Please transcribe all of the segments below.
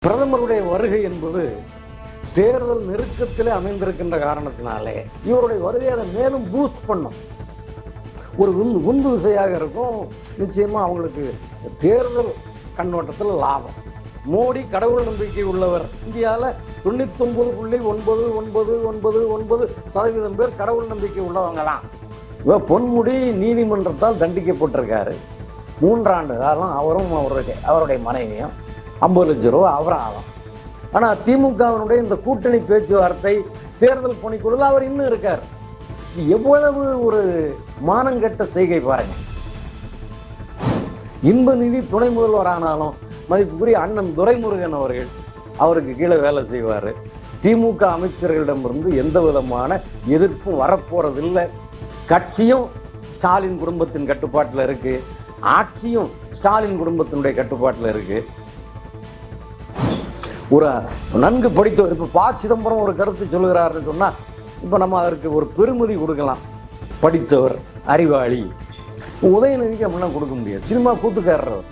பிரதமருடைய வருகை என்பது தேர்தல் நெருக்கத்திலே அமைந்திருக்கின்ற காரணத்தினாலே இவருடைய வருகையை அதை மேலும் பூஸ்ட் பண்ணும். ஒரு உந்து விசையாக இருக்கும். நிச்சயமா அவங்களுக்கு தேர்தல் கண்ணோட்டத்தில் லாபம். மோடி கடவுள் நம்பிக்கை உள்ளவர். இந்தியாவில் 99.99999% பேர் கடவுள் நம்பிக்கை உள்ளவங்களாம். இவர் பொன்முடி நீதிமன்றத்தால் தண்டிக்கப்பட்டிருக்காரு. 3 ஆண்டு காலம் அவரும் அவருடைய மனைவியும் 50 லட்சம் ரூபா அபராதம். ஆனால் திமுகவினுடைய இந்த கூட்டணி பேச்சுவார்த்தை தேர்தல் பணிக்குள்ள அவர் இன்னும் இருக்கார். எவ்வளவு ஒரு மானங்கெட்ட செய்கை பாருங்க. இன்ப நிதி துணை முதல்வர் ஆனாலும் மதிப்புக்குரிய அண்ணன் துரைமுருகன் அவர்கள் அவருக்கு கீழே வேலை செய்வார். திமுக அமைச்சர்களிடமிருந்து எந்த விதமான எதிர்ப்பும் வரப்போறதில்லை. கட்சியும் ஸ்டாலின் குடும்பத்தின் கட்டுப்பாட்டில் இருக்கு, ஆட்சியும் ஸ்டாலின் குடும்பத்தினுடைய கட்டுப்பாட்டில் இருக்கு. ஒரு நன்கு படித்தவர் இப்போ ப. சிதம்பரம் ஒரு கருத்து சொல்லுகிறாருன்னு சொன்னால் இப்போ நம்ம அதற்கு ஒரு பெருமதி கொடுக்கலாம். படித்தவர், அறிவாளி. உதயநிதிக்கு அப்படிலாம் கொடுக்க முடியாது. சினிமா கூத்துக்காரர்.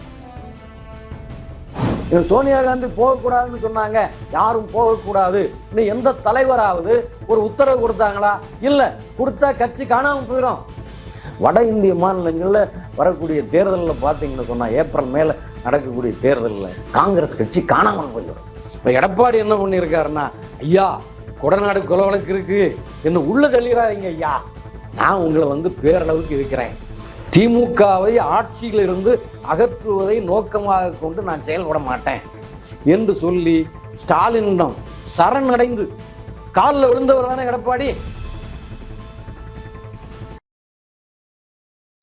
சோனியா காந்தி போகக்கூடாதுன்னு சொன்னாங்க, யாரும் போகக்கூடாது. இன்னும் எந்த தலைவராவது ஒரு உத்தரவு கொடுத்தாங்களா? இல்லை. கொடுத்தா கட்சி காணாமல் போயிடும். வட இந்திய மாநிலங்களில் வரக்கூடிய தேர்தலில் பார்த்தீங்கன்னு சொன்னால் ஏப்ரல் மேலே நடக்கக்கூடிய தேர்தலில் காங்கிரஸ் கட்சி காணாமல் போயிடும். இப்போ எடப்பாடி என்ன பண்ணியிருக்காருன்னா, ஐயா கொடநாடு கொலை வழக்கு இருக்கு என்ன உள்ள தள்ளிடாதீங்க ஐயா, நான் உங்களை பேரளவுக்கு இருக்கிறேன். திமுகவை ஆட்சியிலிருந்து அகற்றுவதை நோக்கமாக கொண்டு நான் செயல்பட மாட்டேன் என்று சொல்லி ஸ்டாலினிடம் சரணடைந்து காலில் விழுந்தவர் தானே எடப்பாடி.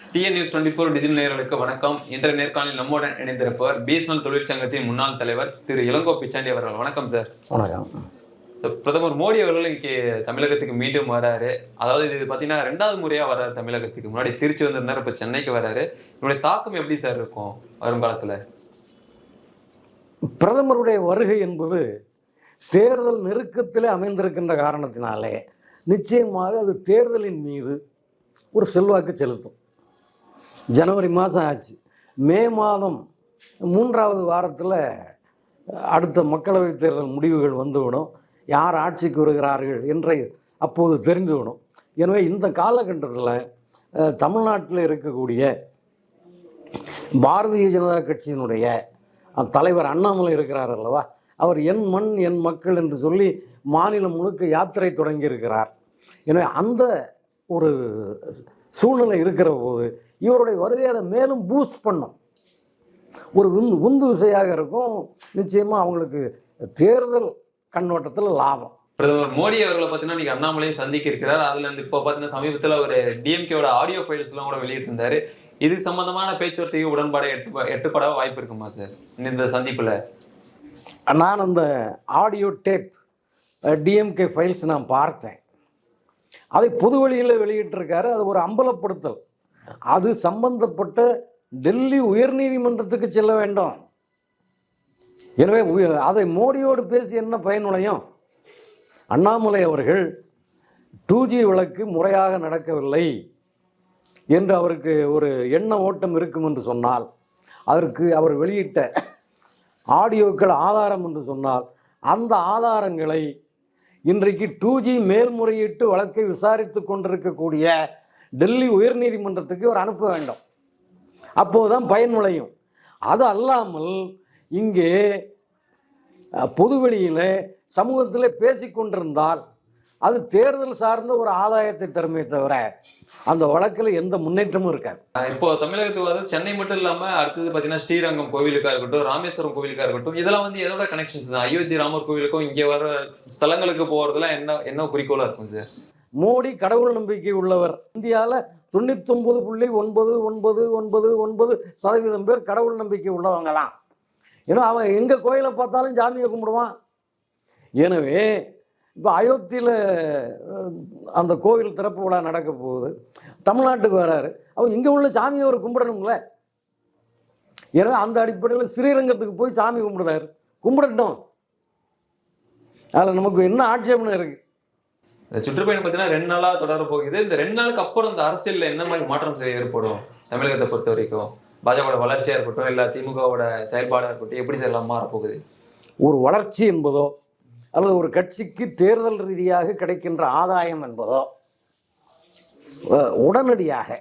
TN24 டிஜிட்டல் நேயர்களுக்கு வணக்கம். இன்றைய நேர்காணலில் நம்முடன் இணைந்திருப்பவர் BSNL தொழிற்சங்கத்தின் முன்னாள் தலைவர் திரு இளங்கோ பிச்சாண்டி அவர்கள். வணக்கம் சார். வணக்கம். பிரதமர் மோடி அவர்கள் இன்னைக்கு தமிழகத்துக்கு மீண்டும் வராரு. அதாவது இது பார்த்தீங்கன்னா 2வது முறையாக வர்றாரு தமிழகத்துக்கு. முன்னாடி திருச்சி வந்திருந்தாரு, இப்போ சென்னைக்கு வராரு. இவருடைய தாக்கம் எப்படி சார் இருக்கும் வருங்காலத்தில்? பிரதமருடைய வருகை என்பது தேர்தல் நெருக்கத்திலே அமைந்திருக்கின்ற காரணத்தினாலே நிச்சயமாக அது தேர்தலின் மீது ஒரு செல்வாக்கு செலுத்தும். ஜனவரி மாதம் ஆச்சு. மே மாதம் 3வது வாரத்தில் அடுத்த மக்களவைத் தேர்தல் முடிவுகள் வந்துவிடும். யார் ஆட்சிக்கு வருகிறார்கள் என்று அப்போது தெரிந்துவிடும். எனவே இந்த காலகட்டத்தில் தமிழ்நாட்டில் இருக்கக்கூடிய பாரதிய ஜனதா கட்சியினுடைய தலைவர் அண்ணாமலை இருக்கிறார் அல்லவா, அவர் என் மண் என் மக்கள் என்று சொல்லி மாநிலம் முழுக்க யாத்திரை தொடங்கி இருக்கிறார். எனவே அந்த ஒரு சூழ்நிலை இருக்கிற போது இவருடைய வருகையை அதை மேலும் பூஸ்ட் பண்ணும். ஒரு உந்து விசையாக இருக்கும். நிச்சயமா அவங்களுக்கு தேர்தல் கண்ணோட்டத்தில் லாபம். பிரதமர் மோடி அவர்களை பார்த்தீங்கன்னா இன்னைக்கு அண்ணாமலையை சந்திக்க இருக்கிறார். அதுல இருந்து இப்போ பார்த்தீங்கன்னா சமீபத்தில் ஒரு டிஎம்கேவோட ஆடியோ ஃபைல்ஸ் எல்லாம் கூட வெளியிட்டிருந்தாரு. இது சம்பந்தமான பேச்சுவார்த்தைக்கு உடன்பாடு எட்டுப்பட வாய்ப்பு இருக்குமா சார் இந்த சந்திப்புல? நான் அந்த ஆடியோ டேப் டிஎம்கே ஃபைல்ஸ் நான் பார்த்தேன். அதை பொது வழியில் வெளியிட்டிருக்காரு. அது ஒரு அம்பலப்படுத்தல். அது சம்பந்தப்பட்ட டெல்லி உயர்நீதிமன்றத்துக்கு செல்ல வேண்டும். எனவே அதை மோடியோடு பேசி என்ன பயனுடையும்? அண்ணாமலை அவர்கள் 2G வழக்கு முறையாக நடக்கவில்லை என்று அவருக்கு ஒரு எண்ண ஓட்டம் இருக்கும் என்று சொன்னால், அதற்கு அவர் வெளியிட்ட ஆடியோக்கள் ஆதாரம் என்று சொன்னால், அந்த ஆதாரங்களை இன்றைக்கு 2G மேல்முறையீட்டு வழக்கை விசாரித்து கொண்டிருக்கக்கூடிய டெல்லி உயர்நீதிமன்றத்துக்கு அவர் அனுப்ப வேண்டும். அப்போதுதான் பயனுடையும். அது அல்லாமல் இங்கே பொதுவெளியில் சமூகத்தில் பேசிக்கொண்டிருந்தால் அது தேர்தல் சார்ந்த ஒரு ஆதாயத்தை தருமே தவிர அந்த வழக்கில் எந்த முன்னேற்றமும் இருக்காது. இப்போ தமிழகத்துக்கு வந்து சென்னை மட்டும் இல்லாம அடுத்தது பார்த்தீங்கன்னா ஸ்ரீரங்கம் கோவிலுக்கா இருக்கட்டும், ராமேஸ்வரம் கோவிலுக்கா இருக்கட்டும், இதெல்லாம் வந்து எதோட கனெக்ஷன்ஸ் தான்? அயோத்தி ராமர் கோவிலுக்கும் இங்கே வர ஸ்தலங்களுக்கு போறதுலாம் என்ன குறிக்கோளா இருக்கும் சார்? மோடி கடவுள் நம்பிக்கை உள்ளவர். இந்தியாவில் 99.99999% பேர் கடவுள் நம்பிக்கை உள்ளவங்களாம். ஏன்னா அவன் எங்க கோயிலை பார்த்தாலும் சாமியை கும்பிடுவான். எனவே இப்போ அயோத்தியில் அந்த கோவில் திறப்பு விழா நடக்க போகுது. தமிழ்நாட்டுக்கு வராரு. அவன் இங்கே உள்ள சாமியை அவர் கும்பிடணும்ல. எனவே அந்த அடிப்படையில் ஸ்ரீரங்கத்துக்கு போய் சாமி கும்பிடுறாரு. கும்பிடட்டும். அதில் நமக்கு என்ன ஆட்சேபனை இருக்கு? இந்த சுற்றுப்பயணம் பார்த்தீங்கன்னா 2 நாளா தொடர போகுது. இந்த 2 நாளுக்கு அப்புறம் இந்த அரசியல்ல என்ன மாதிரி மாற்றம் ஏற்படும் தமிழகத்தை பொறுத்த வரைக்கும்? பாஜகவோட வளர்ச்சியா இருக்கட்டும், இல்ல திமுகவோட செயல்பாடா இருக்கட்டும், எப்படி எல்லாம் மாறப்போகுது? ஒரு வளர்ச்சி என்பதோ அல்லது ஒரு கட்சிக்கு தேர்தல் ரீதியாக கிடைக்கின்ற ஆதாயம் என்பதோ உடனடியாக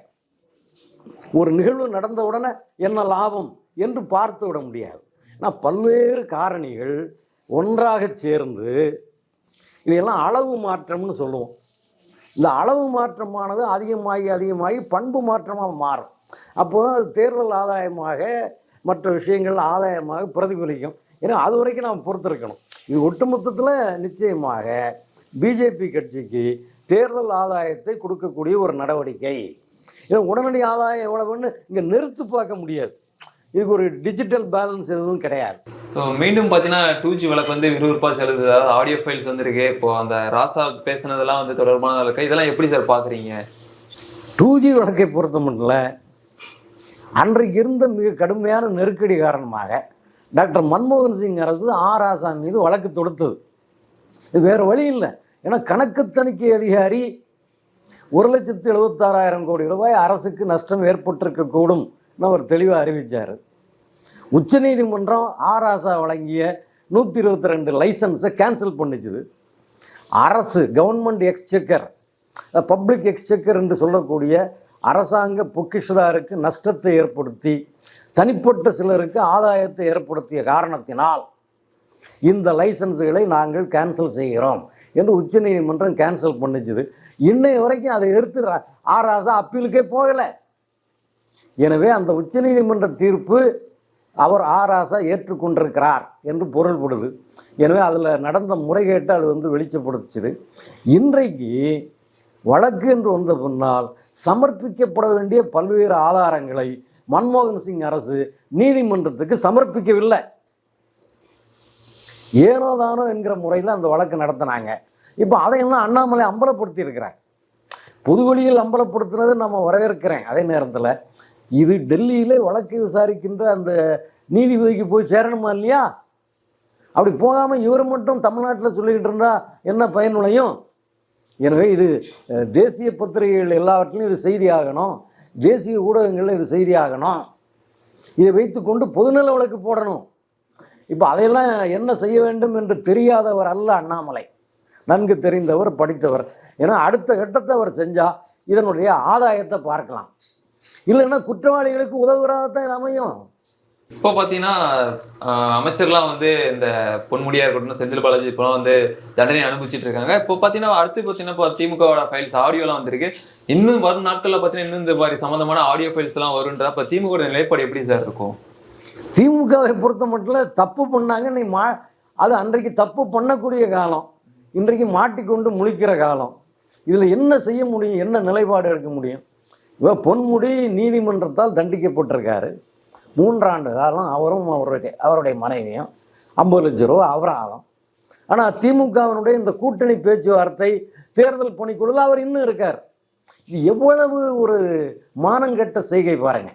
ஒரு நிகழ்வு நடந்த உடனே என்ன லாபம் என்று பார்த்து விட முடியாது. ஆனால் பல்வேறு காரணிகள் ஒன்றாக சேர்ந்து இதெல்லாம் அளவு மாற்றம்னு சொல்லுவோம். இந்த அளவு மாற்றமானது அதிகமாகி பண்பு மாற்றமாக மாறும். அப்போ அது தேர்தல் ஆதாயமாக மற்ற விஷயங்கள் ஆதாயமாக பிரதிபலிக்கும். ஏன்னா அது வரைக்கும் நாம் பொறுத்திருக்கணும். இது ஒட்டுமொத்தத்தில் நிச்சயமாக பிஜேபி கட்சிக்கு தேர்தல் ஆதாயத்தை கொடுக்கக்கூடிய ஒரு நடவடிக்கை. இது உடனடி ஆதாயம் எவ்வளவுன்னு இங்கே நிறுத்து பார்க்க முடியாது. இதுக்கு ஒரு டிஜிட்டல் பேலன்ஸ் எதுவும் கிடையாது. மீண்டும் பார்த்தீங்கன்னா 2G வழக்கு வந்து விறுவிறுப்பாக செலுது. அதாவது ஆடியோ ஃபைல்ஸ் வந்துருக்கு. இப்போ அந்த ராசா பேசுனதெல்லாம் வந்து தொடர்பான வழக்கு. இதெல்லாம் எப்படி சார் பார்க்குறீங்க? 2G வழக்கை பொறுத்த மட்டும் அன்றைக்கு இருந்த மிக கடுமையான நெருக்கடி காரணமாக டாக்டர் மன்மோகன் சிங் அரசு ராசா மீது வழக்கு தொடுத்தது. இது வேறு வழி இல்லை. ஏன்னா கணக்கு தணிக்கை அதிகாரி 1,76,000 கோடி ரூபாய் அரசுக்கு நஷ்டம் ஏற்பட்டிருக்கக்கூடும் அவர் தெளிவாக அறிவித்தார். உச்சநீதிமன்றம் ராசா வழங்கிய 122 லைசன்ஸை கேன்சல் பண்ணிச்சுது. அரசு கவர்மெண்ட் எக்ஸ்செக்கர், பப்ளிக் எக்ஸ்செக்கர் என்று சொல்லக்கூடிய அரசாங்க பொக்கிஷதாருக்கு நஷ்டத்தை ஏற்படுத்தி தனிப்பட்ட சிலருக்கு ஆதாயத்தை ஏற்படுத்திய காரணத்தினால் இந்த லைசன்ஸுகளை நாங்கள் கேன்சல் செய்கிறோம் என்று உச்சநீதிமன்றம் கேன்சல் பண்ணிச்சுது. இன்னைய வரைக்கும் அதை எடுத்து ராசா அப்பீலுக்கே போகலை. எனவே அந்த உச்சநீதிமன்ற தீர்ப்பு அவர் ராசா ஏற்றுக்கொண்டிருக்கிறார் என்று பொருள்படுது. எனவே அதில் நடந்த முறைகேட்டை அது வந்து வெளிச்சப்படுத்துச்சு. இன்றைக்கு வழக்கு என்று வந்த பின்னால் சமர்ப்பிக்கப்பட வேண்டிய பல்வேறு ஆதாரங்களை மன்மோகன் சிங் அரசு நீதிமன்றத்துக்கு சமர்ப்பிக்கவில்லை. ஏனோதானோ என்கிற முறையில் அந்த வழக்கு நடத்தினாங்க. இப்போ அதையெல்லாம் அண்ணாமலை அம்பலப்படுத்தி இருக்கிறாங்க. பொது வழியில் அம்பலப்படுத்துனது நம்ம வரவேற்கிறேன். அதே நேரத்தில் இது டெல்லியிலே வழக்கை விசாரிக்கின்ற அந்த நீதிபதிக்கு போய் சேரணுமா இல்லையா? அப்படி போகாமல் இவர் மட்டும் தமிழ்நாட்டில் சொல்லிக்கிட்டு இருந்தால் என்ன பயன் விளையும்? எனவே இது தேசிய பத்திரிகைகள் எல்லாவற்றிலும் இது செய்தி ஆகணும், தேசிய ஊடகங்களில் இது செய்தி ஆகணும். இதை வைத்துக்கொண்டு பொதுநல வழக்கு போடணும். இப்போ அதையெல்லாம் என்ன செய்ய வேண்டும் என்று தெரியாதவர் அல்ல அண்ணாமலை, நன்கு தெரிந்தவர், படித்தவர். ஏன்னா அடுத்த கட்டத்தை அவர் செஞ்சால் இதனுடைய ஆதாயத்தை பார்க்கலாம். இல்லைன்னா குற்றவாளிகளுக்கு உதவுறதான் இது அமையும். இப்போ பார்த்தீங்கன்னா அமைச்சர்லாம் வந்து இந்த பொன்முடியா இருக்கட்டும், செந்தில் பாலாஜி இப்போலாம் வந்து தண்டனை அனுபவிச்சுட்டு இருக்காங்க. இப்போ பார்த்தீங்கன்னா அடுத்து பார்த்தீங்கன்னா இப்போ திமுகவோட ஃபைல்ஸ் ஆடியோலாம் வந்திருக்கு. இன்னும் வரும் நாட்களில் பார்த்தீங்கன்னா இன்னும் இந்த மாதிரி சம்மந்தமான ஆடியோ ஃபைல்ஸ் எல்லாம் வரும்ன்ற. இப்போ திமுக நிலைப்பாடு எப்படி சார் இருக்கும்? திமுகவை பொறுத்த மட்டும் தப்பு பண்ணாங்க. நீ அது அன்றைக்கு தப்பு பண்ணக்கூடிய காலம், இன்றைக்கு மாட்டிக்கொண்டு முழிக்கிற காலம். இதில் என்ன செய்ய முடியும், என்ன நிலைப்பாடு எடுக்க முடியும்? இப்போ பொன்முடி நீதிமன்றத்தால் தண்டிக்கப்பட்டிருக்காரு. 3 ஆண்டு காலம் அவரும் அவருடைய மனைவியும் 50 லட்சம் ரூபா அபராதம். ஆனால் திமுகவினுடைய இந்த கூட்டணி பேச்சுவார்த்தை தேர்தல் பணிக்குழுவில் அவர் இன்னும் இருக்கார். இது எவ்வளவு ஒரு மானங்கெட்ட செய்கை பாருங்க.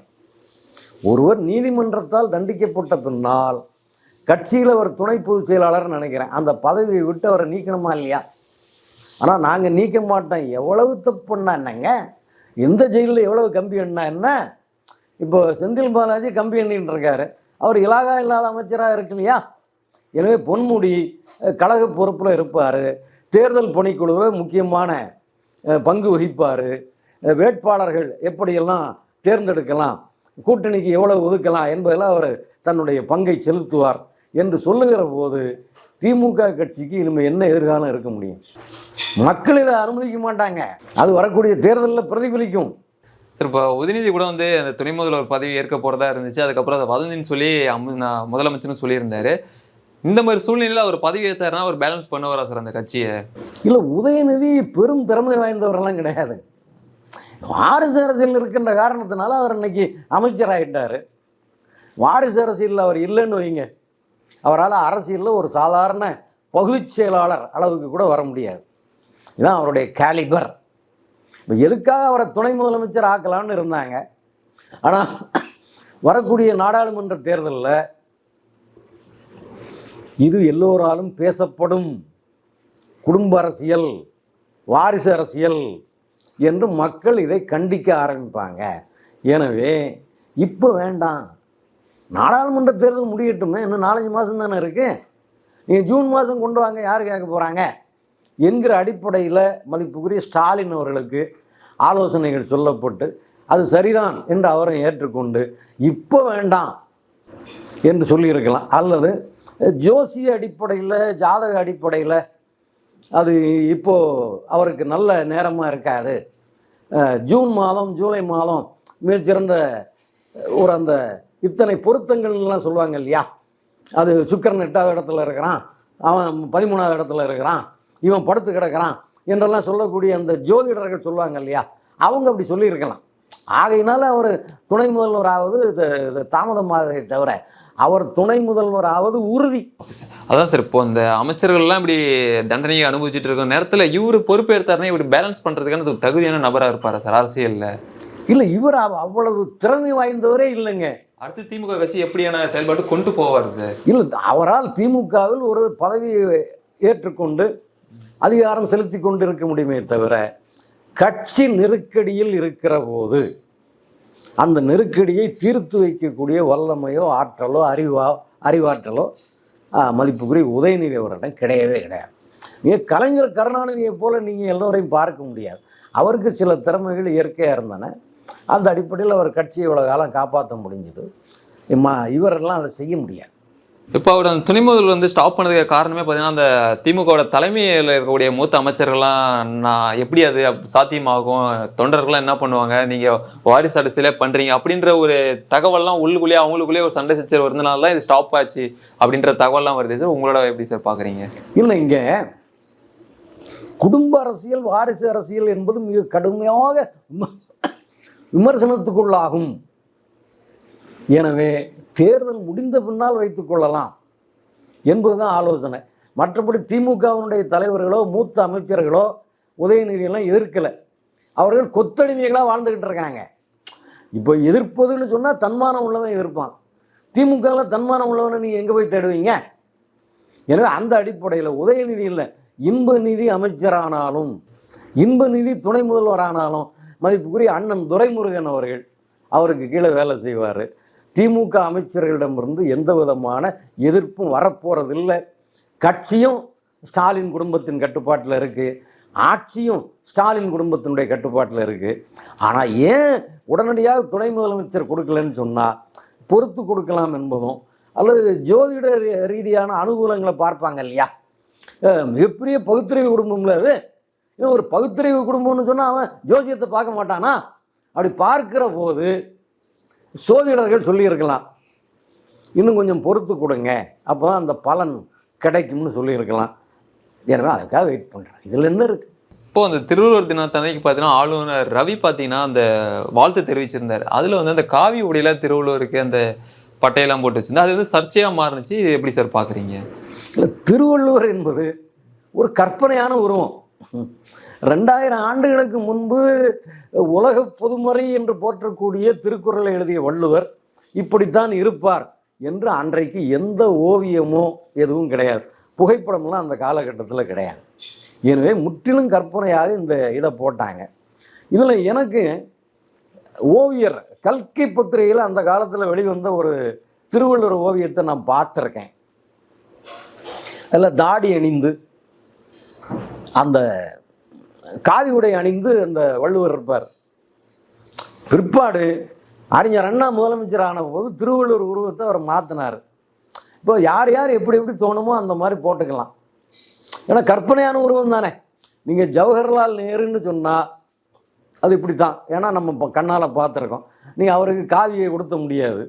ஒருவர் நீதிமன்றத்தால் தண்டிக்கப்பட்ட பின்னால் கட்சியில் அவர் துணை பொதுச் செயலாளர் நினைக்கிறேன், அந்த பதவியை விட்டு அவரை நீக்கணுமா இல்லையா? ஆனால் நாங்கள் நீக்க மாட்டோம். எவ்வளவு தப்பு பண்ணா என்னங்க? எந்த ஜெயிலில் எவ்வளவு கம்பி எண்ணா என்ன? இப்போ செந்தில் பாலாஜி கம்பி எண்ணின்னு இருக்காரு. அவர் இலாகா இல்லாத அமைச்சராக இருக்கு இல்லையா? எனவே பொன்முடி கழக பொறுப்பில் இருப்பார், தேர்தல் பணிக்குழுவில் முக்கியமான பங்கு வகிப்பார், வேட்பாளர்கள் எப்படியெல்லாம் தேர்ந்தெடுக்கலாம், கூட்டணிக்கு எவ்வளவு ஒதுக்கலாம் என்பதெல்லாம் அவர் தன்னுடைய பங்கை செலுத்துவார் என்று சொல்லுகிற போது திமுக கட்சிக்கு இனிமேல் என்ன எதிர்காலம் இருக்க முடியும்? மக்கள் இதை அனுமதிக்க மாட்டாங்க. அது வரக்கூடிய தேர்தலில் பிரதிபலிக்கும். சார், இப்போ உதயநிதி கூட வந்து அந்த துணை முதல்வர் பதவி ஏற்க போகிறதா இருந்துச்சு. அதுக்கப்புறம் அதை வதந்தின்னு சொல்லி முதலமைச்சர்னு சொல்லியிருந்தாரு. இந்த மாதிரி சூழ்நிலையில் அவர் பதவி ஏற்றாருன்னா அவர் பேலன்ஸ் பண்ணுவாரா சார் அந்த கட்சியை? இல்லை, உதயநிதி பெரும் திறமை வாய்ந்தவரெல்லாம் கிடையாது. வாரிசு அரசியல் இருக்கின்ற காரணத்தினால அவர் இன்னைக்கு அமைச்சராகிட்டார். வாரிசு அரசியலில் அவர் இல்லைன்னு வைங்க, அவரால் அரசியலில் ஒரு சாதாரண பகுதிச் செயலாளர் அளவுக்கு கூட வர முடியாது. இதுதான் அவருடைய கேலிபர். இப்போ எதுக்காக அவரை துணை முதலமைச்சர் ஆக்கலாம்னு இருந்தாங்க. ஆனால் வரக்கூடிய நாடாளுமன்ற தேர்தலில் இது எல்லோராலும் பேசப்படும் குடும்ப அரசியல், வாரிசு அரசியல் என்று மக்கள் இதை கண்டிக்க ஆரம்பிப்பாங்க. எனவே இப்போ வேண்டாம், நாடாளுமன்ற தேர்தல் முடியட்டுமே, இன்னும் 4-5 மாதம் தானே இருக்கு. நீங்கள் ஜூன் மாதம் கொண்டு வாங்க, யார் கேட்க போகிறாங்க என்கிற அடிப்படையில் மதிப்புக்குரிய ஸ்டாலின் அவர்களுக்கு ஆலோசனைகள் சொல்லப்பட்டு அது சரிதான் என்று அவரை ஏற்றுக்கொண்டு இப்போ வேண்டாம் என்று சொல்லியிருக்கலாம். அல்லது ஜோசிய அடிப்படையில், ஜாதக அடிப்படையில் அது இப்போது அவருக்கு நல்ல நேரமாக இருக்காது, ஜூன் மாதம் ஜூலை மாதம் மிகச்சிறந்த ஒரு அந்த இத்தனை பொருத்தங்கள்லாம் சொல்லுவாங்க இல்லையா, அது சுக்கிரன் 8வது இடத்துல இருக்கிறான், அவன் 13வது இடத்துல இருக்கிறான், இவன் படுத்து கிடக்கிறான் என்றெல்லாம் சொல்லக்கூடிய அந்த ஜோதிடர்கள் சொல்லுவாங்க இல்லையா, அவங்க அப்படி சொல்லியிருக்கலாம். ஆகையினால அவர் துணை முதல்வராவது தாமதமாக தவிர அவர் துணை முதல்வராவது உறுதி. அதான் சார், இப்போ இந்த அமைச்சர்கள்லாம் இப்படி தண்டனையை அனுபவிச்சுட்டு இருக்க நேரத்தில் இவர் பொறுப்பேற்றாருன்னா இப்படி பேலன்ஸ் பண்ணுறதுக்கான தகுதியான நபராக இருப்பாரா சார் அரசியலில்? இல்லை, இவர் அவ்வளவு திறமை வாய்ந்தவரே இல்லைங்க. அடுத்து திமுக கட்சி எப்படியான செயல்பாடு கொண்டு போவார் சார்? இல்லை, அவரால் திமுகவில் ஒரு பதவியை ஏற்றுக்கொண்டு அதிகாரம் செலுத்தி கொண்டு இருக்க முடியுமே தவிர கட்சி நெருக்கடியில் இருக்கிற போது அந்த நெருக்கடியை தீர்த்து வைக்கக்கூடிய வல்லமையோ ஆற்றலோ அறிவாற்றலோ மதிப்புக்குரிய உதயநிதி அவரிடம் கிடையவே கிடையாது. நீங்கள் கலைஞர் கருணாநிதியை போல நீங்கள் எல்லோரையும் பார்க்க முடியாது. அவருக்கு சில திறமைகள் இயற்கையாக இருந்தன. அந்த அடிப்படையில் அவர் கட்சியை இவ்வளோ காலம் காப்பாற்ற முடிஞ்சது. இவரெல்லாம் அதை செய்ய முடியாது. இப்போ அவர் அந்த துணை முதல்வர் வந்து ஸ்டாப் பண்ணதுக்கு காரணமே பார்த்தீங்கன்னா, அந்த திமுகவோட தலைமையில் இருக்கக்கூடிய மூத்த அமைச்சர்கள்லாம் நான் எப்படி அது சாத்தியமாகும், தொண்டர்கள்லாம் என்ன பண்ணுவாங்க, நீங்கள் வாரிசு அரசியலே பண்ணுறீங்க அப்படின்ற ஒரு தகவல்லாம் உள்ளுக்குள்ளேயே அவங்களுக்குள்ளேயே ஒரு சண்டை சச்சரவு இருந்தனால தான் இது ஸ்டாப் ஆச்சு அப்படின்ற தகவல்லாம் வருது சார். உங்களோட எப்படி சார் பார்க்குறீங்க? இல்லை, இங்கே குடும்ப அரசியல், வாரிசு அரசியல் என்பது மிக கடுமையாக விமர்சனத்துக்குள்ளாகும். எனவே தேர்தல் முடிந்த பின்னால் வைத்துக் கொள்ளலாம் என்பதுதான் ஆலோசனை. மற்றபடி திமுகவினுடைய தலைவர்களோ மூத்த அமைச்சர்களோ உதயநிதியெல்லாம் எதிர்க்கலை. அவர்கள் கொத்தடிமைகளாக வாழ்ந்துக்கிட்டு இருக்காங்க. இப்போ எதிர்ப்பதுன்னு சொன்னால் தன்மானம் உள்ளவன் எதிர்ப்பான். திமுகவில் தன்மானம் உள்ளவனை நீங்கள் எங்கே போய் தேடுவீங்க? எனவே அந்த அடிப்படையில் உதயநிதி இல்லை, இன்ப நிதி அமைச்சரானாலும் இன்ப நிதி துணை முதல்வரானாலும் மதிப்புக்குரிய அண்ணன் துரைமுருகன் அவர்கள் அவருக்கு கீழே வேலை செய்வார். திமுக அமைச்சர்களிடமிருந்து எந்த விதமான எதிர்ப்பும் வரப்போறதில்லை. கட்சியும் ஸ்டாலின் குடும்பத்தின் கட்டுப்பாட்டில் இருக்குது, ஆட்சியும் ஸ்டாலின் குடும்பத்தினுடைய கட்டுப்பாட்டில் இருக்குது. ஆனால் ஏன் உடனடியாக துணை முதலமைச்சர் கொடுக்கலன்னு சொன்னால் பொறுத்து கொடுக்கலாம் என்பதும், அல்லது ஜோதிட ரீதியான அனுகூலங்களை பார்ப்பாங்க இல்லையா. மிகப்பெரிய பகுத்தறிவு குடும்பம்ல அது. ஒரு பகுத்தறிவு குடும்பம்னு சொன்னால் அவன் ஜோசியத்தை பார்க்க மாட்டானா? அப்படி பார்க்கிற போது சோதிடர்கள் சொல்லியிருக்கலாம், இன்னும் கொஞ்சம் பொறுத்து கொடுங்க, அப்போ தான் அந்த பலன் கிடைக்கும்னு சொல்லியிருக்கலாம். எனவே அதுக்காக வெயிட் பண்ணுறேன். இதில் என்ன இருக்குது? இப்போ அந்த திருவள்ளுவர் தினத்தன்னைக்கு பார்த்தீங்கன்னா ஆளுநர் ரவி பார்த்தீங்கன்னா அந்த வாழ்த்து தெரிவிச்சிருந்தார். அதில் வந்து அந்த காவி உடையில திருவள்ளுவருக்கு அந்த பட்டையெல்லாம் போட்டு வச்சிருந்தா அது வந்து சர்ச்சையாக மாறுனுச்சு. இது எப்படி சார் பார்க்குறீங்க? இல்லை, திருவள்ளுவர் என்பது ஒரு கற்பனையான உருவம். 2000 ஆண்டுகளுக்கு முன்பு உலக பொதுமறை என்று போற்றக்கூடிய திருக்குறளை எழுதிய வள்ளுவர் இப்படித்தான் இருப்பார் என்று அன்றைக்கு எந்த ஓவியமோ எதுவும் கிடையாது, புகைப்படம்லாம் அந்த காலகட்டத்தில் கிடையாது. எனவே முற்றிலும் கற்பனையாக இந்த இதை போட்டாங்க. இதில் எனக்கு ஓவியர் கல்கி பத்திரிகையில் அந்த காலத்தில் வெளிவந்த ஒரு திருவள்ளுவர் ஓவியத்தை நான் பார்த்துருக்கேன். அதில் தாடி அணிந்து அந்த காவி உடை அணிந்து அந்த வள்ளுவர் இருப்பார். பிற்பாடு அறிஞர் அண்ணா முதலமைச்சர் ஆன போது திருவள்ளுவர் உருவத்தை அவர் மாற்றினார். இப்போ யார் யார் எப்படி எப்படி தோணுமோ அந்த மாதிரி போட்டுக்கலாம். ஏன்னா கற்பனையான உருவம் தானே. நீங்கள் ஜவஹர்லால் நேருன்னு சொன்னால் அது இப்படி தான், ஏன்னா நம்ம இப்போ கண்ணால் பார்த்துருக்கோம். நீங்கள் அவருக்கு காவியை கொடுத்த முடியாது.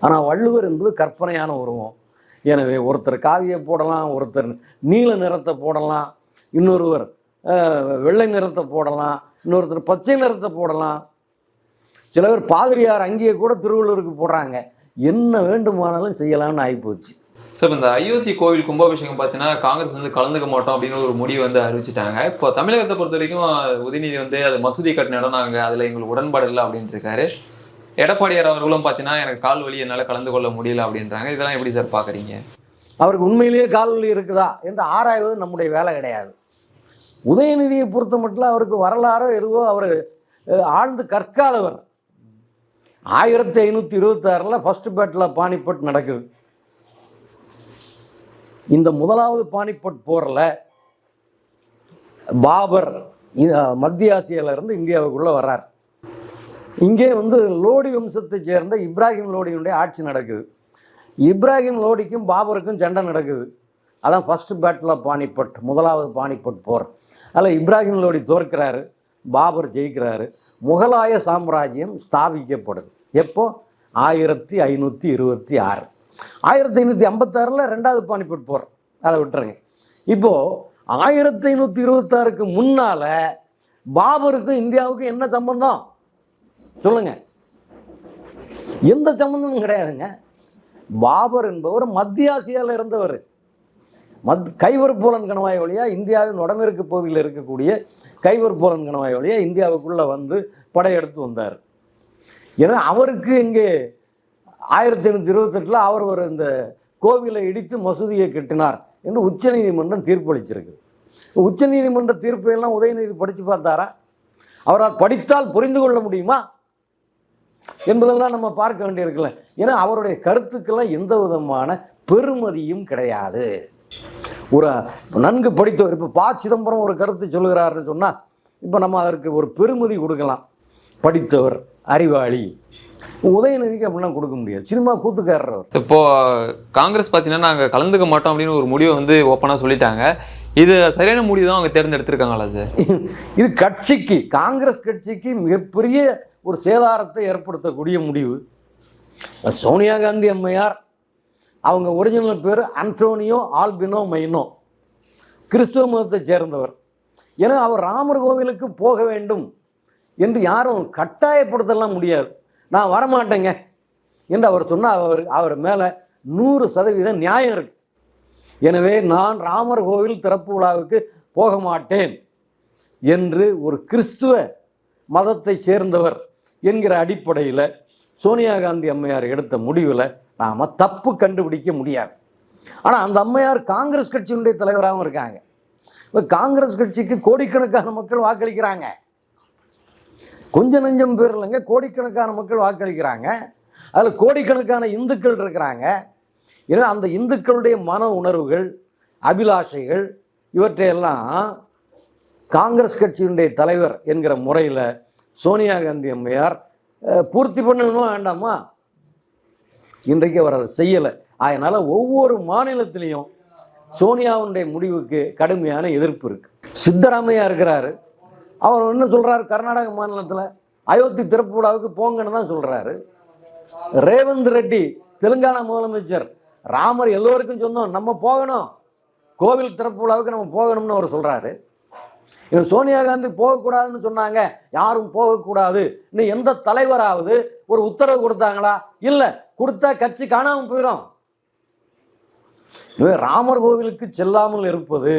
ஆனால் வள்ளுவர் என்பது கற்பனையான உருவம். எனவே ஒருத்தர் காவியை போடலாம், ஒருத்தர் நீல நிறத்தை போடலாம், இன்னொருவர் வெள்ளை நிறத்தை போடலாம், இன்னொருத்தர் பச்சை நிறத்தை போடலாம். சில பேர் பாதிரியார் அங்கேயே கூட திருவள்ளுவருக்கு போடுறாங்க. என்ன வேண்டுமானாலும் செய்யலாம்னு ஆகிப்போச்சு. சார், இந்த அயோத்தி கோவில் கும்பாபிஷேகம் பார்த்தீங்கன்னா காங்கிரஸ் வந்து கலந்துக்க மாட்டோம் அப்படின்னு ஒரு முடிவு வந்து அறிவிச்சிட்டாங்க. இப்போ தமிழகத்தை பொறுத்த வரைக்கும் உதயநிதி வந்து அது மசூதி கட்டின இடம், நாங்கள் அதில் எங்களுக்கு உடன்பாடு இல்லை அப்படின்னு இருக்காரு. எடப்பாடியார் அவர்களும் பார்த்தீங்கன்னா எனக்கு கால் வலி, என்னால் கலந்து கொள்ள முடியல அப்படின்றாங்க. இதெல்லாம் எப்படி சார் பார்க்குறீங்க? அவருக்கு உண்மையிலேயே கால் வலி இருக்குதா என்று ஆராய்வது நம்முடைய வேலை கிடையாது. உதயநிதியை பொறுத்த மட்டும் அவருக்கு வரலாறோ எதுவோ அவர் ஆழ்ந்து கற்காதவர். 1526 ஃபர்ஸ்ட் பேட்டில் பானிபட் நடக்குது. இந்த முதலாவது பானிபட் போரில் பாபர் மத்திய ஆசியாவிலிருந்து இந்தியாவுக்குள்ளே வர்றார். இங்கே லோடி வம்சத்தை சேர்ந்த இப்ராஹிம் லோடியினுடைய ஆட்சி நடக்குது. இப்ராஹிம் லோடிக்கும் பாபருக்கும் சண்டை நடக்குது. அதான் ஃபர்ஸ்ட் பேட்டில் ஆஃப் பானிபட், முதலாவது பானிபட் போர். அதில் இப்ராஹிம் லோடி தோற்கிறாரு, பாபர் ஜெயிக்கிறாரு. முகலாய சாம்ராஜ்யம் ஸ்தாபிக்கப்படுது. எப்போ? 1526. 1556 ரெண்டாவது பானிபட் போர். அதை விட்டுருங்க. இப்போ 1526க்கு முன்னால பாபருக்கும் இந்தியாவுக்கும் என்ன சம்பந்தம் சொல்லுங்க? எந்த சம்பந்தமும் கிடையாதுங்க. பாபர் என்பவர் மத்திய ஆசியாவில் இருந்தவர். கைவர் போலன் கணவாய் வழியா இந்தியாவின் வடமேற்கு பகுதியில் இருக்கக்கூடிய கைவர் போலன் கணவாய் வழியா இந்தியாவுக்குள்ள படையெடுத்து வந்தார். ஏன்னா அவருக்கு இங்கே 1528 அவர் இந்த கோவிலை இடித்து மசூதியை கட்டினார் என்று உச்ச நீதிமன்றம் தீர்ப்பளிச்சிருக்கு. உச்ச நீதிமன்ற தீர்ப்பையெல்லாம் உதயநிதி படித்து பார்த்தாரா? அவரால் படித்தால் புரிந்து கொள்ள முடியுமா என்பதெல்லாம் நம்ம பார்க்க வேண்டியிருக்கல. ஏன்னா அவருடைய கருத்துக்கெல்லாம் எந்த விதமான பெருமதியும் கிடையாது. ஒரு நன்கு படித்தவர், இப்போ ப. சிதம்பரம் ஒரு கருத்து சொல்லுகிறாருன்னு சொன்னால் இப்போ நம்ம அதற்கு ஒரு பெருமதி கொடுக்கலாம். படித்தவர், அறிவாளி. உதயநிதிக்கு அப்படிலாம் கொடுக்க முடியாது. சினிமா கூத்துக்காரர் அவர். இப்போ காங்கிரஸ் பார்த்தீங்கன்னா நாங்கள் கலந்துக்க மாட்டோம் அப்படின்னு ஒரு முடிவை ஓப்பனாக சொல்லிட்டாங்க. இது சரியான முடிவு தான் அவங்க தேர்ந்தெடுத்திருக்காங்களா சார்? இது கட்சிக்கு, காங்கிரஸ் கட்சிக்கு மிகப்பெரிய ஒரு சேதாரத்தை ஏற்படுத்தக்கூடிய முடிவு. சோனியா காந்தி அம்மையார், அவங்க ஒரிஜினல் பேர் அன்டோனியோ ஆல்பினோ மைனோ, கிறிஸ்துவ மதத்தை சேர்ந்தவர். ஏன்னா அவர் ராமர் கோவிலுக்கு போக வேண்டும் என்று யாரும் கட்டாயப்படுத்தலாம் முடியாது. நான் வரமாட்டேங்க என்று அவர் சொன்னால் அவர் மேலே 100% நியாயம் இருக்கு. எனவே நான் ராமர் கோவில் திறப்பு விழாவுக்கு போக மாட்டேன் என்று ஒரு கிறிஸ்துவ மதத்தை சேர்ந்தவர் என்கிற அடிப்படையில் சோனியா காந்தி அம்மையார் எடுத்த முடிவில் நாம் தப்பு கண்டுபிடிக்க முடியாது. ஆனால் அந்த அம்மையார் காங்கிரஸ் கட்சியினுடைய தலைவராகவும் இருக்காங்க. இப்போ காங்கிரஸ் கட்சிக்கு கோடிக்கணக்கான மக்கள் வாக்களிக்கிறாங்க. கொஞ்சம் நெஞ்சம் பேர் இல்லைங்க, கோடிக்கணக்கான மக்கள் வாக்களிக்கிறாங்க. அதில் கோடிக்கணக்கான இந்துக்கள் இருக்கிறாங்க. ஏன்னா அந்த இந்துக்களுடைய மன உணர்வுகள், அபிலாஷைகள் இவற்றையெல்லாம் காங்கிரஸ் கட்சியினுடைய தலைவர் என்கிற முறையில் சோனியா காந்தி அம்மையார் பூர்த்தி பண்ணணுமா வேண்டாமா? இன்றைக்கு அவர் அதை செய்யலை. அதனால் ஒவ்வொரு மாநிலத்திலையும் சோனியாவுடைய முடிவுக்கு கடுமையான எதிர்ப்பு இருக்கு. சித்தராமையா இருக்கிறாரு, அவர் என்ன சொல்றாரு? கர்நாடக மாநிலத்தில் அயோத்தி திறப்பு விழாவுக்கு போங்கன்னு தான் சொல்றாரு. ரேவந்த் ரெட்டி தெலுங்கானா முதலமைச்சர், ராமர் எல்லோருக்கும் சொன்னோம், நம்ம போகணும், கோவில் திறப்பு விழாவுக்கு நம்ம போகணும்னு அவர் சொல்றாரு. சோனியா காந்தி போகக்கூடாதுன்னு சொன்னாங்க, யாரும் போகக்கூடாது. இன்னும் எந்த தலைவராவது ஒரு உத்தரவு கொடுத்தாங்களா? இல்லை. கொடுத்தா கட்சி காணாமல் போயிடும். ராமர் கோவிலுக்கு செல்லாமல் இருப்பது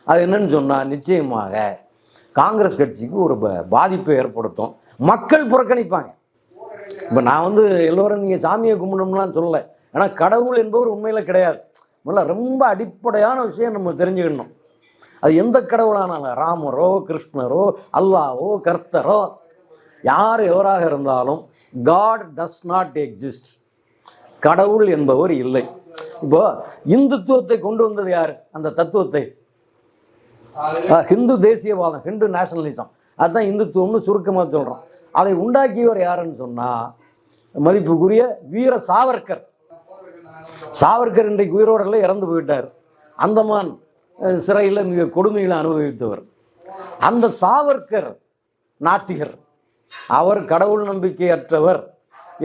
அது என்னன்னு சொன்னா நிச்சயமாக காங்கிரஸ் கட்சிக்கு ஒரு பாதிப்பை ஏற்படுத்தும். மக்கள் புறக்கணிப்பாங்க. இப்போ நான் எல்லோரும் நீங்கள் சாமியை கும்பிடணும்லாம் சொல்லலை. ஏன்னா கடவுள் என்பவர் உண்மையில் கிடையாது. முதல்ல ரொம்ப அடிப்படையான விஷயம் நம்ம தெரிஞ்சுக்கணும். அது எந்த கடவுளானாலும், ராமரோ கிருஷ்ணரோ அல்லாவோ கர்த்தரோ யார் எவராக இருந்தாலும், காட் டஸ் நாட் எக்ஸிஸ்ட். கடவுள் என்பவர் இல்லை. இப்போ இந்துத்துவத்தை கொண்டு வந்தது யார்? அந்த தத்துவத்தை ஹிந்து தேசியவாதம், ஹிந்து நேஷனலிசம், அதுதான் இந்துத்துவம்னு சுருக்கமாக சொல்கிறோம். அதை உண்டாக்கியவர் யாருன்னு சொன்னால் மதிப்புக்குரிய வீர சாவர்கர். சாவர்கர் இன்றைக்கு உயிரோடல இறந்து போயிட்டார். அந்தமான் சிறையில் மிக கொடுமைகளை அனுபவித்தவர். அந்த சாவர்கர் நாத்திகர், அவர் கடவுள் நம்பிக்கையற்றவர்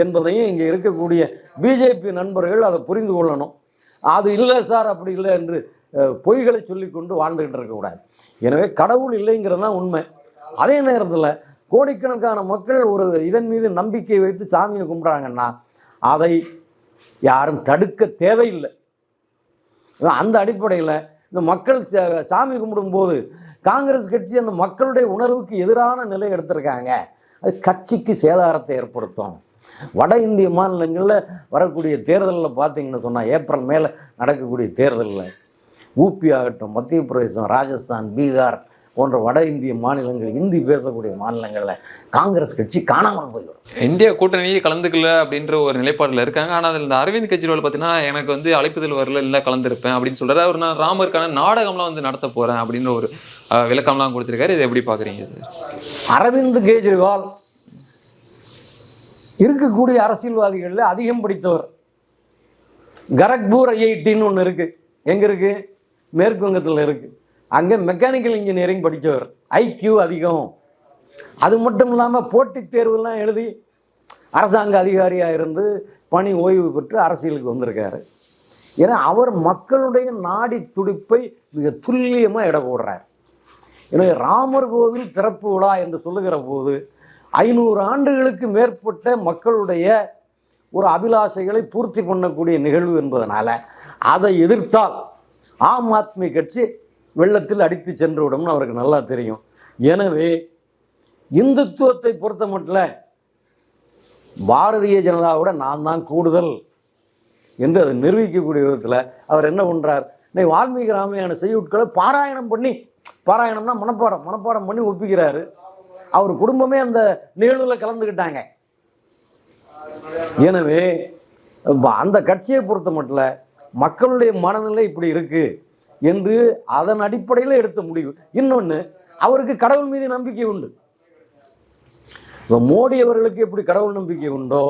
என்பதையும் இங்கே இருக்கக்கூடிய பிஜேபி நண்பர்கள் அதை புரிந்து கொள்ளணும். அது இல்லை சார், அப்படி இல்லை என்று பொய்களை சொல்லிக்கொண்டு வாழ்ந்துகிட்டு இருக்கக்கூடாது. எனவே கடவுள் இல்லைங்கிறது தான் உண்மை. அதே நேரத்தில் கோடிக்கணக்கான மக்கள் ஒரு இதன் மீது நம்பிக்கை வைத்து சாமியை கும்பிட்றாங்கன்னா அதை யாரும் தடுக்க தேவையில்லை. அந்த அடிப்படையில் இந்த மக்கள் சாமி கும்பிடும்போது காங்கிரஸ் கட்சி அந்த மக்களுடைய உணர்வுக்கு எதிரான நிலை எடுத்திருக்காங்க. அது கட்சிக்கு சேதாரத்தை ஏற்படுத்தும். வட இந்திய மாநிலங்களில் வரக்கூடிய தேர்தலில் பார்த்தீங்கன்னு சொன்னால், ஏப்ரல் மேலே நடக்கக்கூடிய தேர்தலில் ஊபி ஆகட்டும், மத்திய பிரதேசம், ராஜஸ்தான், பீகார், போன்ற வட இந்திய மாநிலங்கள், இந்தி பேசக்கூடிய மாநிலங்களில் காங்கிரஸ் கட்சி காணாமல் போய்விடும். இந்தியா கூட்டணியை கலந்துக்கல அப்படின்ற ஒரு நிலைப்பாட்டில் இருக்காங்க. ஆனால் அதில் இந்த அரவிந்த் கெஜ்ரிவால் பார்த்தீங்கன்னா, எனக்கு வந்து அழைப்புதல் வரல, இல்லை கலந்துருப்பேன் அப்படின்னு சொல்றாரு. அவர் நான் ராமருக்கான நாடகம்லாம் வந்து நடத்த போறேன் அப்படின்னு ஒரு விளக்கம்லாம் கொடுத்துருக்காரு. இதை எப்படி பார்க்குறீங்க சார்? அரவிந்த் கெஜ்ரிவால் இருக்கக்கூடிய அரசியல்வாதிகளில் அதிகம் படித்தவர். கரக்பூர் ஐஐடின்னு ஒன்று இருக்கு. எங்க இருக்கு? மேற்கு வங்கத்தில் இருக்கு. அங்கே மெக்கானிக்கல் இன்ஜினியரிங் படித்தவர். ஐக்யூ அதிகம். அது மட்டும் இல்லாமல் போட்டித் தேர்வுலாம் எழுதி அரசாங்க அதிகாரியாக இருந்து பணி ஓய்வு பெற்று அரசியலுக்கு வந்திருக்காரு. ஏன்னா அவர் மக்களுடைய நாடி துடிப்பை மிக துல்லியமாக எடை போடுறார். எனவே ராமர் கோவில் திறப்பு விழா என்று சொல்லுகிற போது 500 ஆண்டுகளுக்கு மேற்பட்ட மக்களுடைய ஒரு அபிலாஷைகளை பூர்த்தி பண்ணக்கூடிய நிகழ்வு என்பதனால அதை எதிர்த்தால் ஆம் ஆத்மி கட்சி வெள்ளத்தில் அடித்து சென்று விடும்னு அவருக்கு நல்லா தெரியும். எனவே இந்துத்துவத்தை பொறுத்த மட்டும் பாரதிய ஜனதாவோட நான் தான் கூடுதல் என்று அதை நிரூபிக்கக்கூடிய விதத்தில் அவர் என்ன பண்றார்? வால்மீகி ராமாயண செய்யுட்களை பாராயணம் பண்ணி, பாராயணம்னா மனப்பாடம் பண்ணி ஒப்பிக்கிறாரு. அவர் குடும்பமே அந்த நிகழ்வுல கலந்துக்கிட்டாங்க. எனவே அந்த கட்சியை பொறுத்த மட்டும் மக்களுடைய மனநிலை இப்படி இருக்கு என்று அதன் அடிப்படையில் எடுத்த முடிவு. இன்னொன்று, அவருக்கு கடவுள் மீது நம்பிக்கை உண்டு. மோடி அவர்களுக்கு எப்படி கடவுள் நம்பிக்கை உண்டோ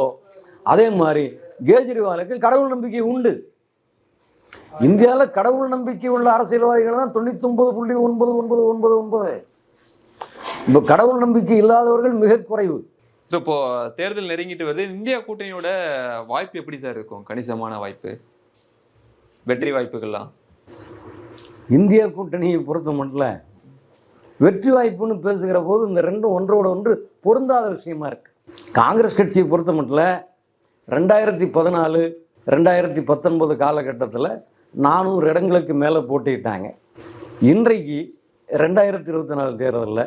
அதே மாதிரி கெஜ்ரிவாலுக்கு கடவுள் நம்பிக்கை உண்டு. இந்தியாவில் கடவுள் நம்பிக்கை உள்ள அரசியல்வாதிகள் தான் 99.99999. இப்போ கடவுள் நம்பிக்கை இல்லாதவர்கள் மிக குறைவு. இப்போ தேர்தல் நெருங்கிட்டு வருது. இந்தியா கூட்டணியோட வாய்ப்பு எப்படி சார் இருக்கும்? கணிசமான வாய்ப்பு, வெற்றி வாய்ப்புகள்லாம் இந்தியா கூட்டணியை பொறுத்த மட்டும் வெற்றி வாய்ப்புன்னு பேசுகிற போது இந்த ரெண்டும் ஒன்றோட ஒன்று பொருந்தாத விஷயமா இருக்கு. காங்கிரஸ் கட்சியை பொறுத்த மட்டும் 2014 2019 காலகட்டத்தில் 400 இடங்களுக்கு மேலே போட்டிட்டாங்க. இன்றைக்கு 2024 தேர்தலில்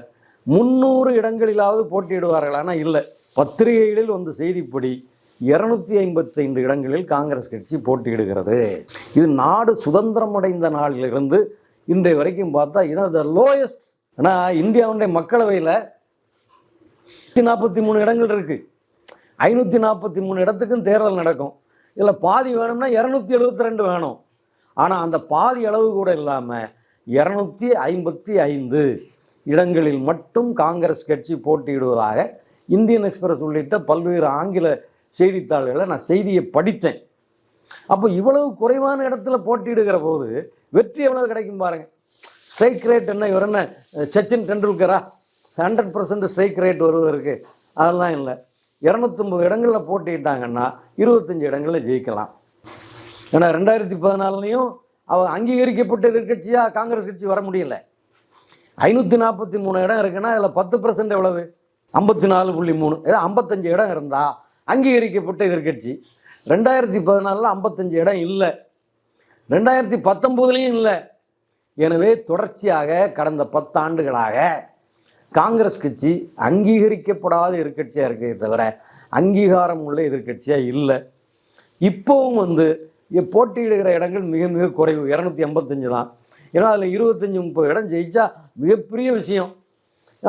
300 இடங்களிலாவது போட்டியிடுவார்களானா இல்லை. பத்திரிகைகளில் வந்த செய்திப்படி 255 இடங்களில் காங்கிரஸ் கட்சி போட்டியிடுகிறது. இது நாடு சுதந்திரம் அடைந்த நாளிலிருந்து இன்றைய வரைக்கும் பார்த்தா இது லோயஸ்ட். ஆனால் இந்தியாவுடைய மக்களவையில் 143 இடங்கள் இருக்கு. 543 இடத்துக்கும் தேர்தல் நடக்கும். இதில் பாதி வேணும்னா 272 வேணும். ஆனால் அந்த பாதி அளவு கூட இல்லாமல் 255 இடங்களில் மட்டும் காங்கிரஸ் கட்சி போட்டியிடுவதாக இந்தியன் எக்ஸ்பிரஸ் உள்ளிட்ட பல்வேறு ஆங்கில செய்தித்தாள்களை நான் செய்தியை படித்தேன். அப்போ இவ்வளவு குறைவான இடத்துல போட்டியிடுகிற போது வெற்றி எவ்வளவு கிடைக்கும் பாருங்க. ஸ்ட்ரைக் ரேட் என்ன? இவர் என்ன சச்சின் டெண்டுல்கரா? 100% ஸ்ட்ரைக் ரேட் வருவதற்கு அதெல்லாம் இல்லை. 250 இடங்களில் போட்டிட்டாங்கன்னா 25 இடங்களில் ஜெயிக்கலாம். ஏன்னா 2014 அவ அங்கீகரிக்கப்பட்ட எதிர்கட்சியாக காங்கிரஸ் கட்சி வர முடியல. 543 இடம் இருக்குன்னா அதில் 10% எவ்வளவு? 54.3. 55 இடம் இருந்தா அங்கீகரிக்கப்பட்ட எதிர்கட்சி. 2014 55 இடம் இல்லை, 2019 இல்லை. எனவே தொடர்ச்சியாக கடந்த 10 ஆண்டுகளாக காங்கிரஸ் கட்சி அங்கீகரிக்கப்படாத எதிர்கட்சியாக இருக்கே தவிர அங்கீகாரம் உள்ள எதிர்கட்சியாக இல்லை. இப்போவும் போட்டியிடுகிற இடங்கள் மிக மிக குறைவு, 285 தான். ஏன்னா அதில் 25-30 இடம் ஜெயிச்சா மிகப்பெரிய விஷயம்.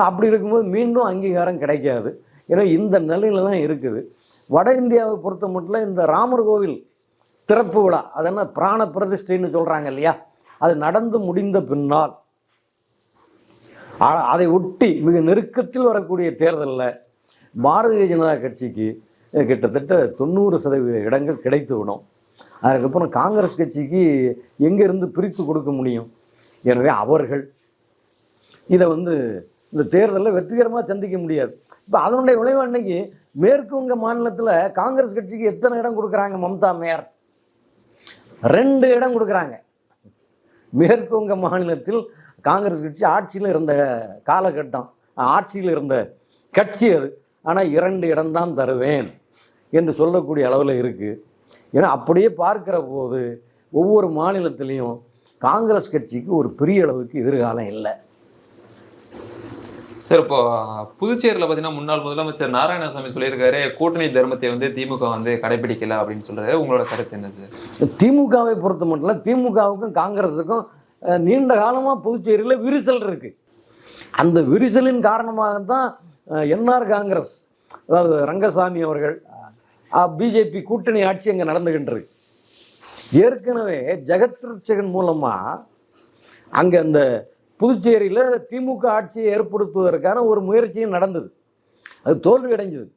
அப்படி இருக்கும்போது மீண்டும் அங்கீகாரம் கிடைக்காது. ஏன்னா இந்த நிலையில தான் இருக்குது. வட இந்தியாவை பொறுத்த மட்டும் இந்த ராமர் கோவில் திறப்பு விழா, அது என்ன பிராண பிரதிஷ்டைன்னு சொல்றாங்க இல்லையா, அது நடந்து முடிந்த பின்னால் அதை ஒட்டி மிக நெருக்கத்தில் வரக்கூடிய தேர்தலில் பாரதிய ஜனதா கட்சிக்கு கிட்டத்தட்ட 90% இடங்கள் கிடைத்து விடும். அதுக்கப்புறம் காங்கிரஸ் கட்சிக்கு எங்கிருந்து பிரித்து கொடுக்க முடியும்? எனவே அவர்கள் இதை இந்த தேர்தலில் வெற்றிகரமாக சந்திக்க முடியாது. இப்போ அதனுடைய விளைவு அன்னைக்கு மேற்கு வங்க மாநிலத்தில் காங்கிரஸ் கட்சிக்கு எத்தனை இடம் கொடுக்குறாங்க? மம்தா மேயர் 2 இடம் கொடுக்குறாங்க. மேற்கு வங்க மாநிலத்தில் காங்கிரஸ் கட்சி ஆட்சியில் இருந்த காலகட்டம், ஆட்சியில் இருந்த கட்சி அது. ஆனால் 2 இடம்தான் தருவேன் என்று சொல்லக்கூடிய அளவில் இருக்குது. ஏன்னா அப்படியே பார்க்கிற போது ஒவ்வொரு மாநிலத்திலையும் காங்கிரஸ் கட்சிக்கு ஒரு பெரிய அளவுக்கு எதிர்காலம் இல்லை. சார், இப்போ புதுச்சேரியில் பார்த்தீங்கன்னா முன்னாள் முதலமைச்சர் நாராயணசாமி சொல்லியிருக்காரு, கூட்டணி தர்மத்தை திமுக கடைபிடிக்கல அப்படின்னு சொல்றாரு. உங்களோட கருத்து என்ன சார்? திமுகவை பொறுத்த மட்டும் இல்லை, திமுகவுக்கும் காங்கிரஸுக்கும் நீண்ட காலமாக புதுச்சேரியில் விரிசல் இருக்கு. அந்த விரிசலின் காரணமாகத்தான் என்ஆர் காங்கிரஸ், அதாவது ரங்கசாமி அவர்கள், பிஜேபி கூட்டணி ஆட்சி அங்கே நடந்துகின்றது. ஏற்கனவே ஜெகத் ரட்சகன் மூலமா அங்கே அந்த புதுச்சேரியில் திமுக ஆட்சியை ஏற்படுத்துவதற்கான ஒரு முயற்சியும் நடந்தது. அது தோல்வி அடைஞ்சது.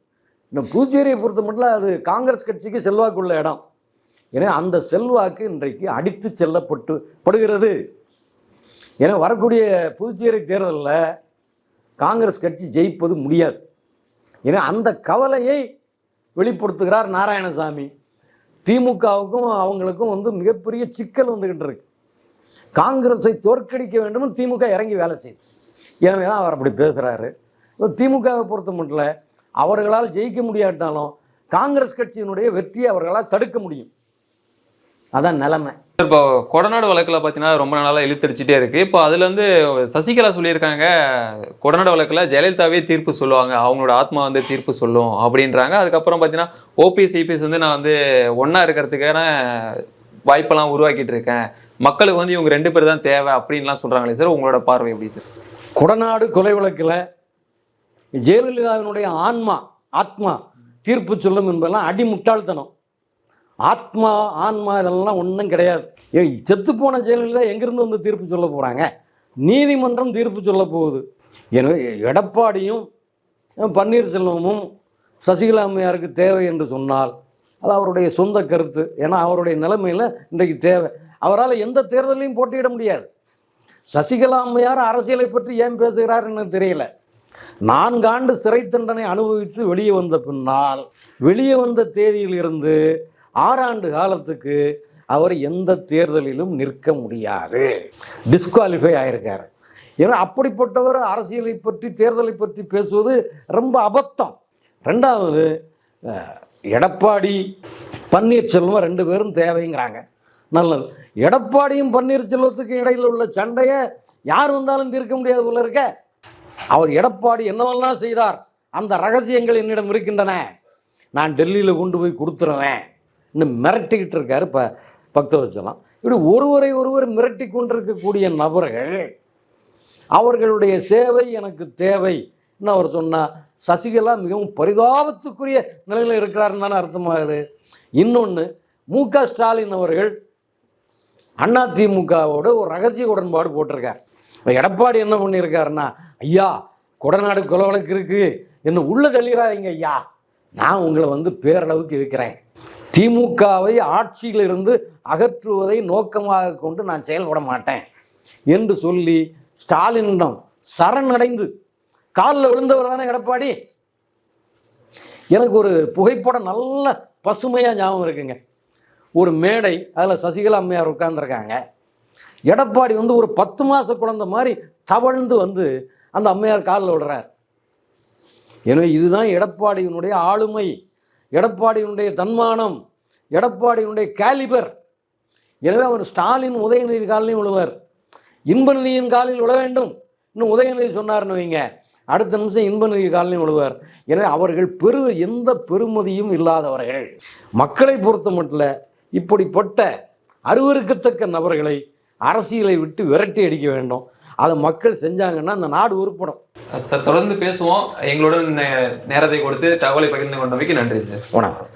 இந்த புதுச்சேரியை பொறுத்த மட்டும் அது காங்கிரஸ் கட்சிக்கு செல்வாக்குள்ள இடம். ஏன்னா அந்த செல்வாக்கு இன்றைக்கு அடித்து செல்லப்படுகிறது. ஏன்னா வரக்கூடிய புதுச்சேரி தேர்தலில் காங்கிரஸ் கட்சி ஜெயிப்பது முடியாது. ஏன்னா அந்த கவலையை வெளிப்படுத்துகிறார் நாராயணசாமி. திமுகவுக்கும் அவங்களுக்கும் மிகப்பெரிய சிக்கல் வந்துகிட்டு இருக்கு. காங்கிரஸை தோற்கடிக்க வேண்டும் திமுக இறங்கி வேலை செய்யும். எனவே தான் அவர் அப்படி பேசுறாரு. திமுகவை பொறுத்த மட்டும் அவர்களால் ஜெயிக்க முடியாட்டாலும் காங்கிரஸ் கட்சியினுடைய வெற்றியை அவர்களால் தடுக்க முடியும். அதான் நிலைமை. இப்போ கொடநாடு வழக்கில் பார்த்தீங்கன்னா ரொம்ப நாளாக இழுத்தடிச்சிட்டே இருக்கு. இப்போ அதுல சசிகலா சொல்லியிருக்காங்க, கொடநாடு வழக்கில் ஜெயலலிதாவே தீர்ப்பு சொல்லுவாங்க, அவங்களோட ஆத்மா தீர்ப்பு சொல்லும் அப்படின்றாங்க. அதுக்கப்புறம் பார்த்தீங்கன்னா ஓபிஎஸ் இபிஎஸ் நான் ஒன்னா இருக்கிறதுக்கான வாய்ப்பெல்லாம் உருவாக்கிட்டு இருக்கேன், மக்களுக்கு இவங்க 2 பேர் தான் தேவை அப்படின்லாம் சொல்றாங்களே சார், உங்களோட பார்வை எப்படி சார்? கொடநாடு கொலை வழக்கில் ஜெயலலிதாவினுடைய ஆத்மா தீர்ப்பு சொல்லும் என்பதெல்லாம் அடிமுட்டாள்தனம். ஆன்மா இதெல்லாம் ஒன்றும் கிடையாது. செத்து போன ஜெயலலிதா எங்கிருந்து தீர்ப்பு சொல்ல போறாங்க? நீதிமன்றம் தீர்ப்பு சொல்ல போகுது. எனவே எடப்பாடியும் பன்னீர்செல்வமும் சசிகலா அம்மையாருக்கு தேவை என்று சொன்னால் அது அவருடைய சொந்த கருத்து. ஏன்னா அவருடைய நிலைமையில இன்றைக்கு தேவை. அவரால் எந்த தேர்தலையும் போட்டியிட முடியாது. சசிகலா அம்மையார் அரசியலை பற்றி ஏன் பேசுகிறார் என்று தெரியல. 4 ஆண்டு சிறை தண்டனை அனுபவித்து வெளியே வந்த பின்னால், வெளியே வந்த தேதியிலிருந்து 6 ஆண்டு காலத்துக்கு அவர் எந்த தேர்தலிலும் நிற்க முடியாது, டிஸ்குவாலிஃபை ஆயிருக்காரு. ஏன்னா அப்படிப்பட்டவர் அரசியலை பற்றி தேர்தலை பற்றி பேசுவது ரொம்ப அபத்தம். 2வது, எடப்பாடி பன்னீர்செல்வம் 2 பேரும் தேவைங்கிறாங்க. நல்லது. எடப்பாடியும் பன்னீர்செல்வத்துக்கு இடையில் உள்ள சண்டையை யார் வந்தாலும் தீர்க்க முடியாது போல இருக்க. அவர் எடப்பாடி என்னவெல்லாம் செய்தார், அந்த ரகசியங்கள் என்னிடம் இருக்கின்றன, நான் டெல்லியில் கொண்டு போய் கொடுத்துருவேன் இன்னும் மிரட்டிக்கிட்டு இருக்காரு பக்தவச்சலம். இப்படி ஒருவர் மிரட்டி கொண்டிருக்கக்கூடிய நபர்கள், அவர்களுடைய சேவை எனக்கு தேவை அவர் சொன்னா சசிகலா மிகவும் பரிதாபத்துக்குரிய நிலையில் இருக்கிறாருன்னு தானே அர்த்தமாகுது. இன்னொன்று, மு.க. ஸ்டாலின் அவர்கள் அதிமுகவோட ஒரு ரகசிய உடன்பாடு போட்டிருக்கார். எடப்பாடி என்ன பண்ணியிருக்காருன்னா, ஐயா கொடநாடு கொலை வழக்கு இருக்கு, என்ன உள்ள தள்ளிடாதீங்க ஐயா, நான் உங்களை பேரளவுக்கு இருக்கிறேன், திமுகவை ஆட்சியிலிருந்து அகற்றுவதை நோக்கமாக கொண்டு நான் செயல்பட மாட்டேன் என்று சொல்லி ஸ்டாலினிடம் சரணடைந்து காலில் விழுந்தவர் தானே எடப்பாடி. எனக்கு ஒரு புகைப்படம் நல்ல பசுமையா ஞாபகம் இருக்குங்க. ஒரு மேடை, அதில் சசிகலா அம்மையார் உட்கார்ந்துருக்காங்க. எடப்பாடி ஒரு 10 மாச குழந்தை மாதிரி தவழ்ந்து அந்த அம்மையார் காலில் விடுறார். எனவே இதுதான் எடப்பாடியினுடைய ஆளுமை, எடப்பாடியினுடைய தன்மானம், எடப்பாடியினுடைய கேலிபர். எனவே அவர் ஸ்டாலின் உதயநிதி காலிலையும் விழுவார், இன்பநிதியின் காலில் விழ வேண்டும். இன்னும் உதயநிதி சொன்னார்னு வைங்க, அடுத்த நிமிஷம் இன்பநிதி காலிலையும் விழுவார். எனவே அவர்கள் எந்த பெருமதியும் இல்லாதவர்கள். மக்களை பொறுத்த மட்டும் இப்படிப்பட்ட அருவருக்கத்தக்க நபர்களை அரசியலை விட்டு விரட்டி அடிக்க வேண்டும். அதை மக்கள் செஞ்சாங்கன்னா அந்த நாடு உருப்படும். சார் தொடர்ந்து பேசுவோம். எங்களுடன் நேரத்தை கொடுத்து தகவலை பகிர்ந்து கொண்டமைக்கு நன்றி சார். வணக்கம்.